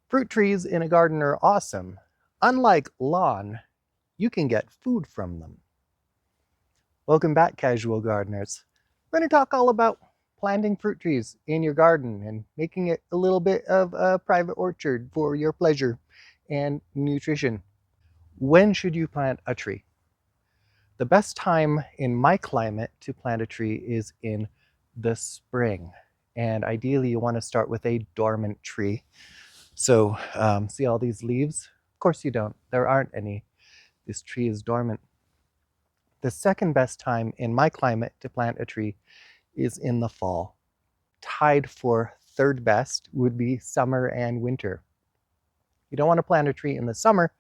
Fruit trees in a garden are awesome. Unlike lawn, you can get food from them. Welcome back, casual gardeners. We're going to talk all about planting fruit trees in your garden and making it a little bit of a private orchard for your pleasure and nutrition. When should you plant a tree? The best time in my climate to plant a tree is in the spring. And ideally, you want to start with a dormant tree. So, see all these leaves? Of course, you don't. There aren't any. This tree is dormant. The second best time in my climate to plant a tree is in the fall. Tied for third best would be summer and winter. You don't want to plant a tree in the summer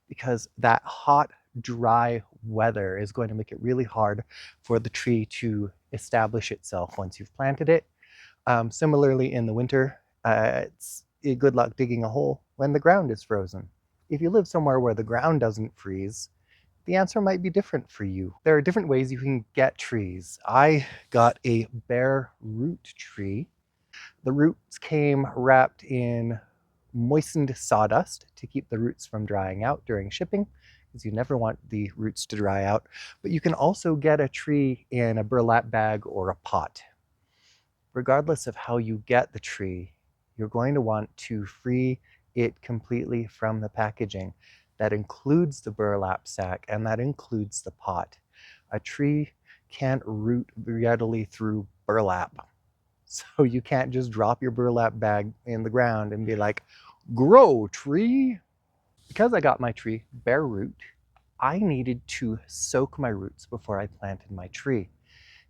because that hot, dry weather is going to make it really hard for the tree to establish itself once you've planted it. Similarly, in the winter, it's good luck digging a hole when the ground is frozen. If you live somewhere where the ground doesn't freeze, the answer might be different for you. There are different ways you can get trees. I got a bare root tree. The roots came wrapped in moistened sawdust to keep the roots from drying out during shipping, because you never want the roots to dry out. But you can also get a tree in a burlap bag or a pot. Regardless of how you get the tree, you're going to want to free it completely from the packaging. That includes the burlap sack and that includes the pot. A tree can't root readily through burlap. So you can't just drop your burlap bag in the ground and be like, grow tree. Because I got my tree bare root, I needed to soak my roots before I planted my tree.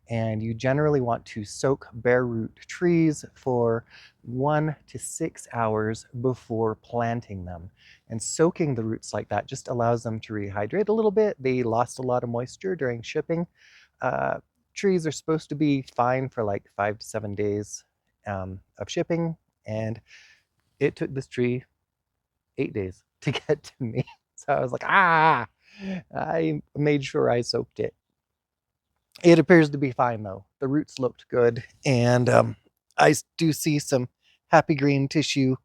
And you generally want to soak bare root trees for 1 to 6 hours before planting them. And soaking the roots like that just allows them to rehydrate a little bit. They lost a lot of moisture during shipping. Trees are supposed to be fine for like 5 to 7 days of shipping, and it took this tree 8 days to get to me. So I was like, I made sure I soaked it. It appears to be fine though. The roots looked good, and I do see some happy green tissue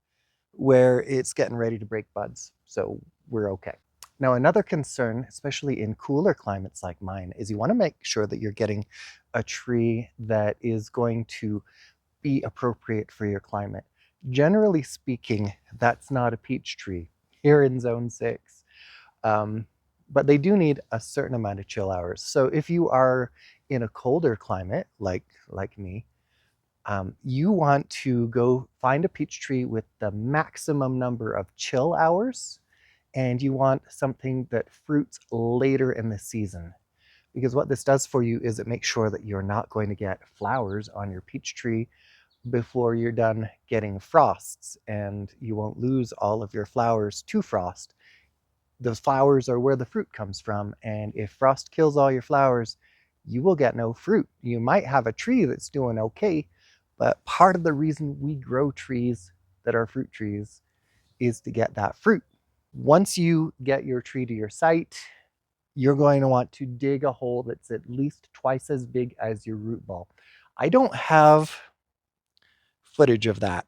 where it's getting ready to break buds. So we're okay. Now, another concern, especially in cooler climates like mine, is you want to make sure that you're getting a tree that is going to be appropriate for your climate. Generally speaking, that's not a peach tree here in Zone 6. But they do need a certain amount of chill hours. So if you are in a colder climate, like me, you want to go find a peach tree with the maximum number of chill hours, and you want something that fruits later in the season. Because what this does for you is it makes sure that you're not going to get flowers on your peach tree before you're done getting frosts, and you won't lose all of your flowers to frost. Those flowers are where the fruit comes from, and if frost kills all your flowers, you will get no fruit. You might have a tree that's doing okay, but part of the reason we grow trees that are fruit trees is to get that fruit. Once you get your tree to your site, you're going to want to dig a hole that's at least twice as big as your root ball. I don't have footage of that,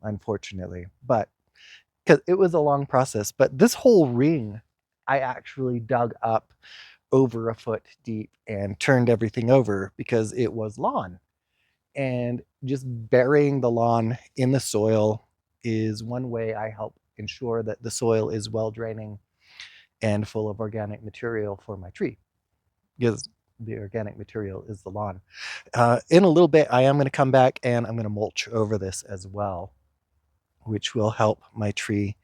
unfortunately, but because it was a long process. But this whole ring, I actually dug up over a foot deep and turned everything over because it was lawn. And just burying the lawn in the soil is one way I help ensure that the soil is well draining and full of organic material for my tree, because the organic material is the lawn. In a little bit, I am going to come back and I'm going to mulch over this as well, which will help my tree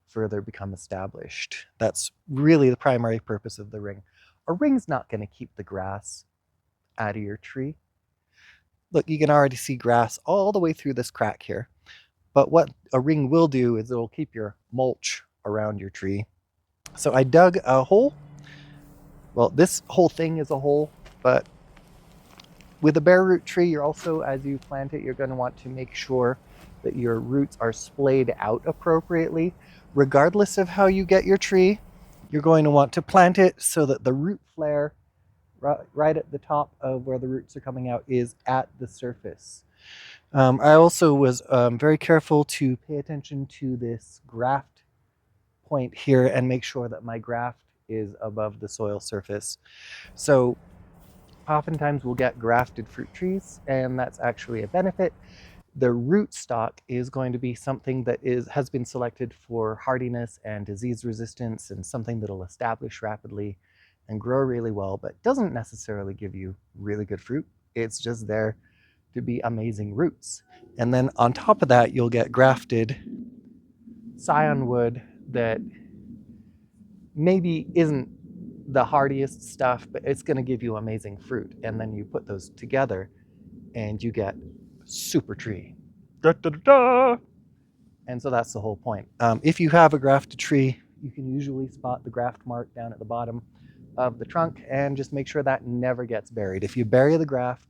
further become established. That's really the primary purpose of the ring. A ring's not going to keep the grass out of your tree. Look, you can already see grass all the way through this crack here. But what a ring will do is it'll keep your mulch around your tree. So I dug a hole. Well, this whole thing is a hole, but with a bare root tree, you're also, as you plant it, you're going to want to make sure that your roots are splayed out appropriately. Regardless of how you get your tree, you're going to want to plant it so that the root flare right at the top of where the roots are coming out is at the surface. I also was very careful to pay attention to this graft point here and make sure that my graft is above the soil surface. So oftentimes we'll get grafted fruit trees, and that's actually a benefit. The rootstock is going to be something that has been selected for hardiness and disease resistance, and something that'll establish rapidly and grow really well, but doesn't necessarily give you really good fruit. It's just there to be amazing roots. And then on top of that, you'll get grafted scion wood that maybe isn't the hardiest stuff, but it's going to give you amazing fruit. And then you put those together and you get super tree. Da, da, da, da. And so that's the whole point. If you have a grafted tree, you can usually spot the graft mark down at the bottom of the trunk and just make sure that never gets buried. If you bury the graft,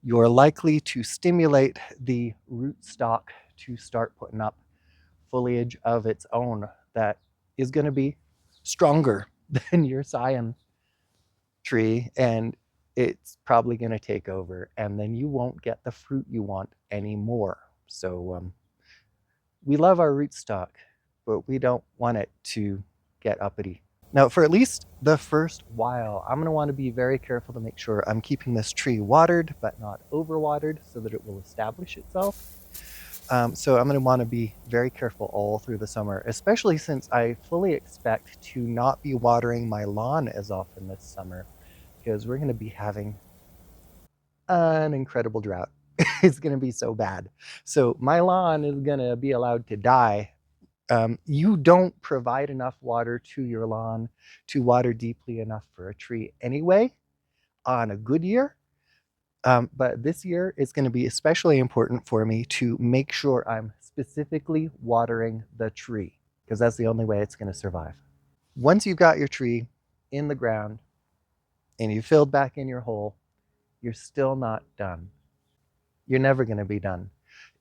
you're likely to stimulate the rootstock to start putting up foliage of its own that is going to be stronger than your scion tree, and it's probably going to take over, and then you won't get the fruit you want anymore. So we love our rootstock, but we don't want it to get uppity. Now, for at least the first while, I'm going to want to be very careful to make sure I'm keeping this tree watered, but not overwatered, so that it will establish itself. So I'm going to want to be very careful all through the summer, especially since I fully expect to not be watering my lawn as often this summer, because we're going to be having an incredible drought. It's going to be so bad. So my lawn is going to be allowed to die. You don't provide enough water to your lawn to water deeply enough for a tree anyway on a good year. But this year it's going to be especially important for me to make sure I'm specifically watering the tree, because that's the only way it's going to survive. Once you've got your tree in the ground and you filled back in your hole, you're still not done. You're never going to be done.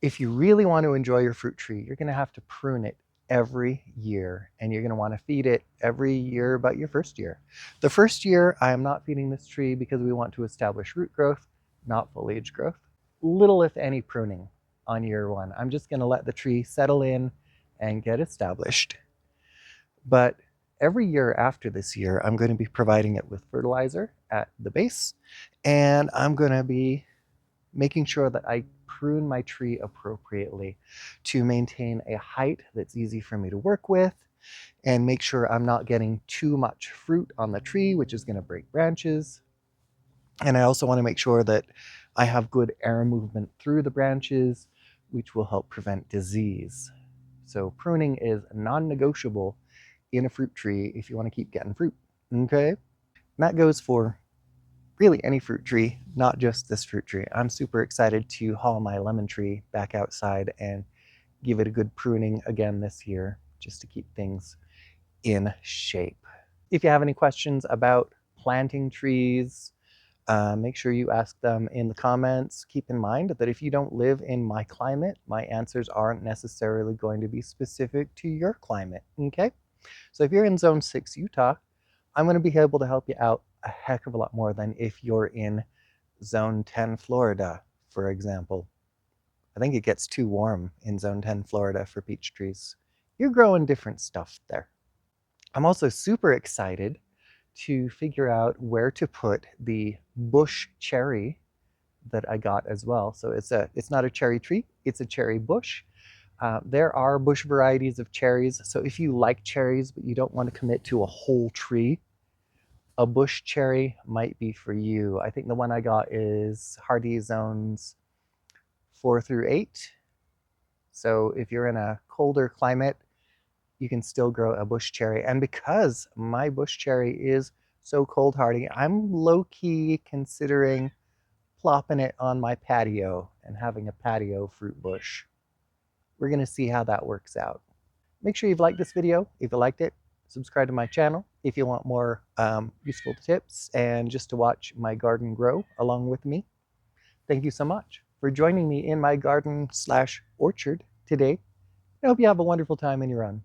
If you really want to enjoy your fruit tree, you're going to have to prune it every year, and you're going to want to feed it every year but your first year. The first year, I am not feeding this tree because we want to establish root growth, not foliage growth. Little, if any, pruning on year one. I'm just going to let the tree settle in and get established. But every year after this year, I'm going to be providing it with fertilizer at the base, and I'm going to be making sure that I prune my tree appropriately to maintain a height that's easy for me to work with, and make sure I'm not getting too much fruit on the tree, which is going to break branches. And I also want to make sure that I have good air movement through the branches, which will help prevent disease. So pruning is non-negotiable in a fruit tree if you want to keep getting fruit. Okay? And that goes for really any fruit tree, not just this fruit tree. I'm super excited to haul my lemon tree back outside and give it a good pruning again this year, just to keep things in shape. If you have any questions about planting trees, make sure you ask them in the comments. Keep in mind that if you don't live in my climate, my answers aren't necessarily going to be specific to your climate, okay? So if you're in Zone 6 Utah, I'm going to be able to help you out a heck of a lot more than if you're in Zone 10 Florida, for example. I think it gets too warm in Zone 10 Florida for peach trees. You're growing different stuff there. I'm also super excited to figure out where to put the bush cherry that I got as well. So it's not a cherry tree, it's a cherry bush. There are bush varieties of cherries. So if you like cherries, but you don't want to commit to a whole tree, a bush cherry might be for you. I think the one I got is hardy zones 4 through 8. So if you're in a colder climate, you can still grow a bush cherry. And because my bush cherry is so cold hardy, I'm low-key considering plopping it on my patio and having a patio fruit bush. We're going to see how that works out. Make sure you've liked this video. If you liked it, subscribe to my channel if you want more useful tips and just to watch my garden grow along with me. Thank you so much for joining me in my garden/orchard today. I hope you have a wonderful time in your run.